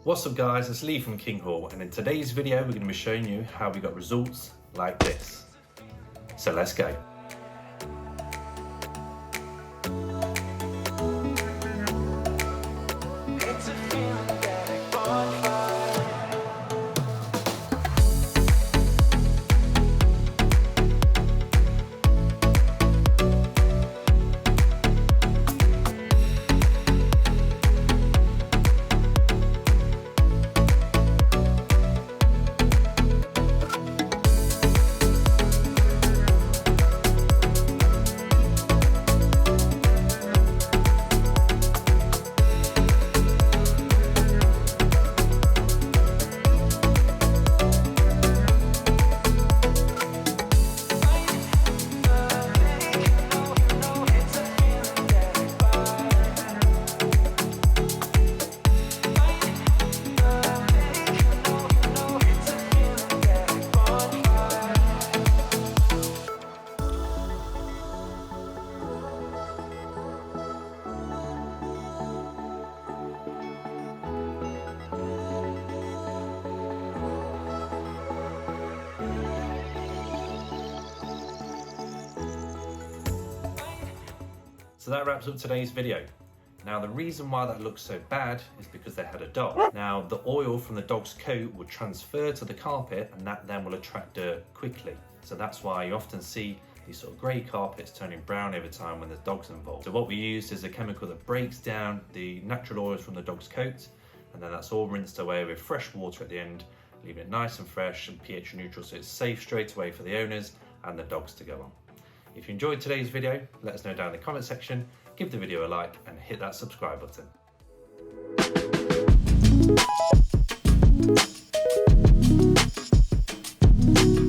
What's up guys, it's Lee from Kinghall, and in today's video we're going to be showing you how we got results like this. So let's go. So that wraps up today's video. Now the reason why that looks so bad is because they had a dog. Now the oil from the dog's coat will transfer to the carpet and that then will attract dirt quickly. So that's why you often see these sort of grey carpets turning brown over time when there's dogs involved. So what we used is a chemical that breaks down the natural oils from the dog's coat, and then that's all rinsed away with fresh water at the end, leaving it nice and fresh and pH neutral, so it's safe straight away for the owners and the dogs to go on. If you enjoyed today's video, let us know down in the comment section, give the video a like and hit that subscribe button.